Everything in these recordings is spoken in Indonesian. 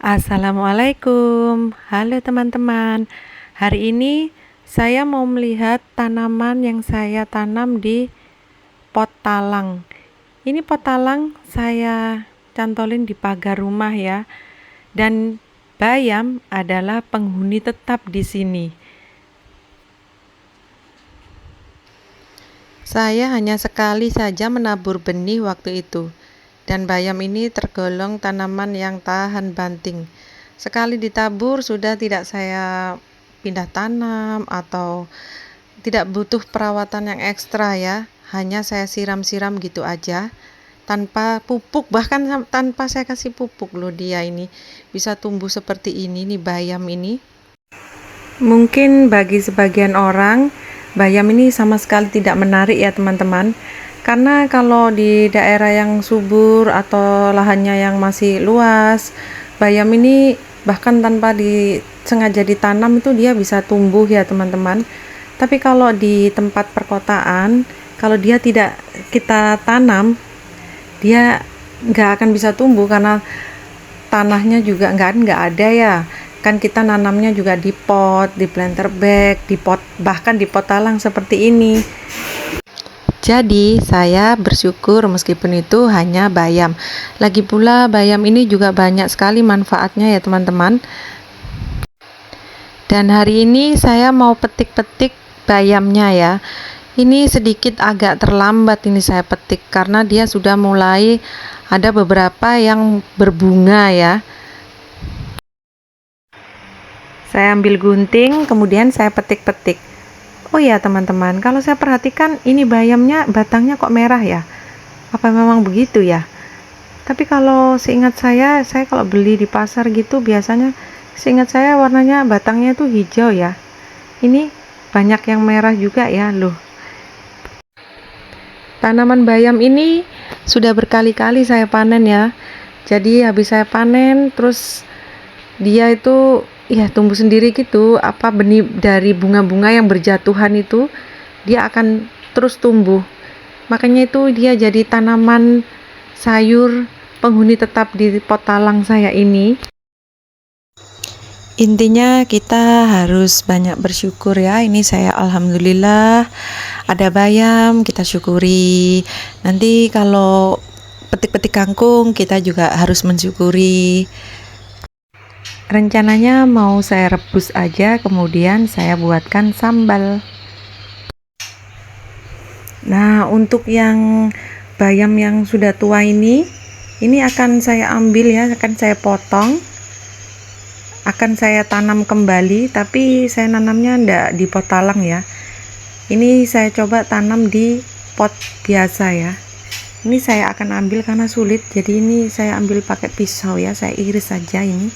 Assalamualaikum, halo teman-teman. Hari ini saya mau melihat tanaman yang saya tanam di pot talang. Ini pot talang saya cantolin di pagar rumah ya. Dan bayam adalah penghuni tetap di sini. Saya hanya sekali saja menabur benih waktu itu. Dan bayam ini tergolong tanaman yang tahan banting. Sekali ditabur sudah tidak saya pindah tanam atau tidak butuh perawatan yang ekstra ya. Hanya saya siram-siram gitu aja tanpa pupuk, bahkan tanpa saya kasih pupuk loh, dia ini bisa tumbuh seperti ini nih bayam ini. Mungkin bagi sebagian orang bayam ini sama sekali tidak menarik ya teman-teman. Karena kalau di daerah yang subur atau lahannya yang masih luas, bayam ini bahkan tanpa sengaja ditanam itu dia bisa tumbuh ya teman-teman. Tapi kalau di tempat perkotaan, kalau dia tidak kita tanam, dia nggak akan bisa tumbuh karena tanahnya juga nggak ada ya. Kan kita nanamnya juga di pot, di planter bag, di pot, bahkan di pot talang seperti ini. Jadi saya bersyukur meskipun itu hanya bayam. Lagi pula bayam ini juga banyak sekali manfaatnya ya teman-teman. Dan hari ini saya mau petik-petik bayamnya ya. Ini sedikit agak terlambat ini saya petik karena dia sudah mulai ada beberapa yang berbunga ya. Saya ambil gunting, kemudian saya petik-petik. Oh ya teman-teman, kalau saya perhatikan ini bayamnya batangnya kok merah ya? Apa memang begitu ya? Tapi kalau seingat saya kalau beli di pasar gitu biasanya seingat saya warnanya batangnya itu hijau ya. Ini banyak yang merah juga ya loh. Tanaman bayam ini sudah berkali-kali saya panen ya. Jadi habis saya panen terus dia itu ya tumbuh sendiri gitu, benih dari bunga-bunga yang berjatuhan itu dia akan terus tumbuh. Makanya itu dia jadi tanaman sayur penghuni tetap di pot talang saya ini. Intinya kita harus banyak bersyukur ya. Ini saya alhamdulillah ada bayam, kita syukuri. Nanti kalau petik-petik kangkung kita juga harus mensyukuri. Rencananya mau saya rebus aja, kemudian saya buatkan sambal. Nah, untuk yang bayam yang sudah tua ini akan saya ambil ya, akan saya potong, akan saya tanam kembali, tapi saya nanamnya enggak di pot talang ya. Ini saya coba tanam di pot biasa ya. Ini saya akan ambil karena sulit, jadi ini saya ambil pakai pisau ya, saya iris saja ini.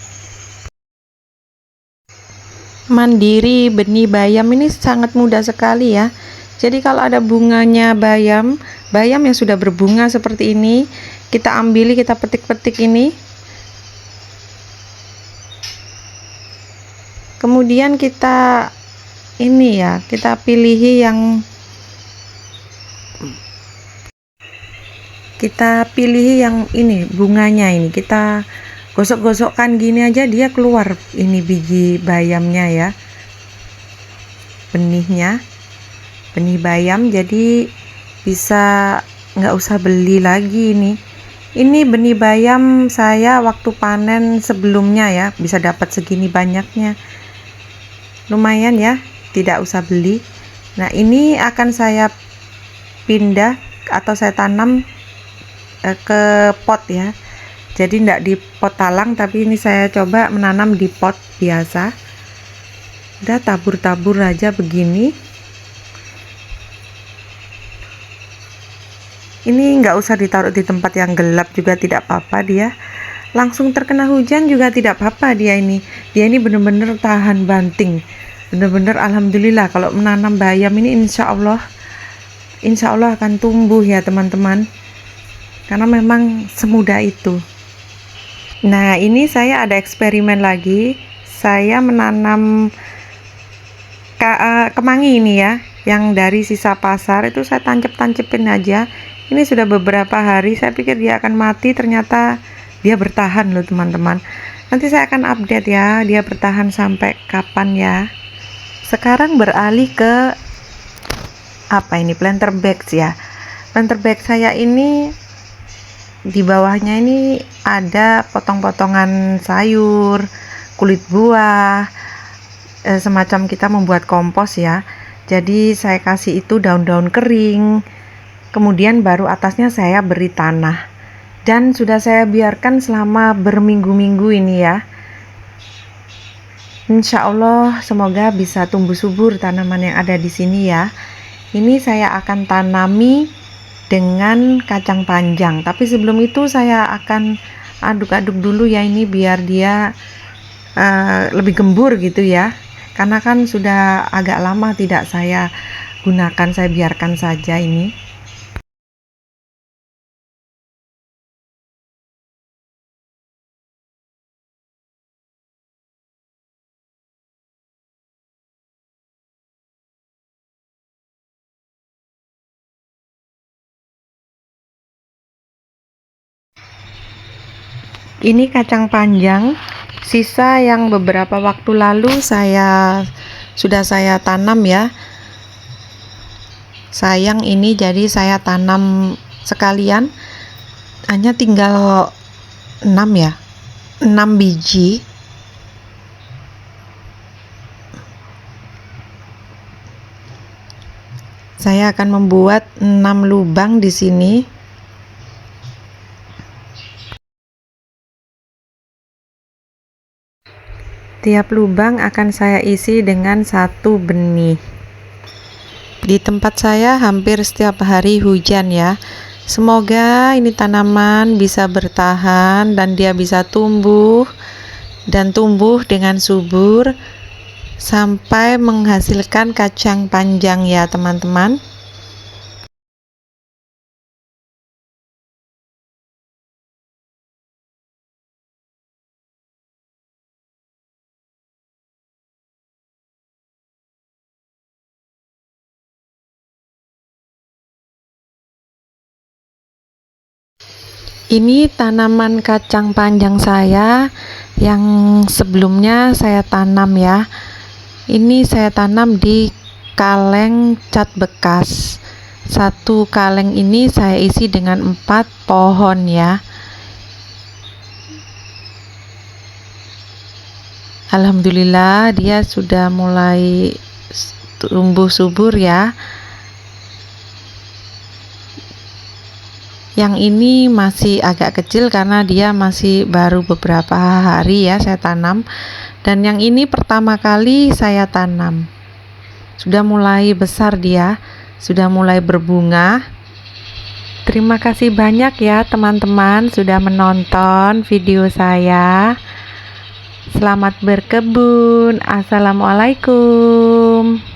Mandiri benih bayam ini sangat mudah sekali ya. Jadi kalau ada bunganya bayam yang sudah berbunga seperti ini, kita ambil, kita petik-petik ini. Kemudian kita pilih yang ini bunganya ini, kita gosok-gosokkan gini aja dia keluar ini biji bayamnya ya, benih bayam, jadi bisa nggak usah beli lagi ini benih bayam saya waktu panen sebelumnya ya, bisa dapat segini banyaknya, lumayan ya, tidak usah beli. Nah ini akan saya pindah atau saya tanam ke pot ya, jadi tidak di pot talang, tapi ini saya coba menanam di pot biasa. Udah tabur-tabur aja begini. Ini nggak usah ditaruh di tempat yang gelap juga tidak apa-apa, dia langsung terkena hujan juga tidak apa-apa. Dia ini bener-bener tahan banting, bener-bener alhamdulillah. Kalau menanam bayam ini insya Allah akan tumbuh ya teman-teman, karena memang semudah itu. Nah ini saya ada eksperimen lagi, saya menanam kemangi ini ya, yang dari sisa pasar itu saya tancep-tancepin aja. Ini sudah beberapa hari, saya pikir dia akan mati, ternyata dia bertahan loh teman-teman. Nanti saya akan update ya, dia bertahan sampai kapan ya. Sekarang beralih ke apa ini, planter bags ya. Planter bag saya ini di bawahnya ini ada potong-potongan sayur, kulit buah, semacam kita membuat kompos ya. Jadi saya kasih itu daun-daun kering, kemudian baru atasnya saya beri tanah, dan sudah saya biarkan selama berminggu-minggu ini ya. Insya Allah semoga bisa tumbuh subur tanaman yang ada di sini ya. Ini saya akan tanami dengan kacang panjang, tapi sebelum itu saya akan aduk-aduk dulu ya, ini biar dia lebih gembur gitu ya, karena kan sudah agak lama tidak saya gunakan, saya biarkan saja ini. Ini kacang panjang sisa yang beberapa waktu lalu sudah saya tanam ya. Sayang ini jadi saya tanam sekalian, hanya tinggal 6 ya, 6 biji. Saya akan membuat 6 lubang di sini. Tiap lubang akan saya isi dengan 1 benih. Di tempat saya hampir setiap hari hujan ya. Semoga ini tanaman bisa bertahan dan dia bisa tumbuh dengan subur sampai menghasilkan kacang panjang ya teman-teman. Ini tanaman kacang panjang saya yang sebelumnya saya tanam ya. Ini saya tanam di kaleng cat bekas. 1 kaleng ini saya isi dengan 4 pohon ya. Alhamdulillah dia sudah mulai tumbuh subur ya. Yang ini masih agak kecil karena dia masih baru beberapa hari ya saya tanam, dan yang ini pertama kali saya tanam. Sudah mulai besar dia, sudah mulai berbunga. Terima kasih banyak ya teman-teman sudah menonton video saya. Selamat berkebun. Assalamualaikum.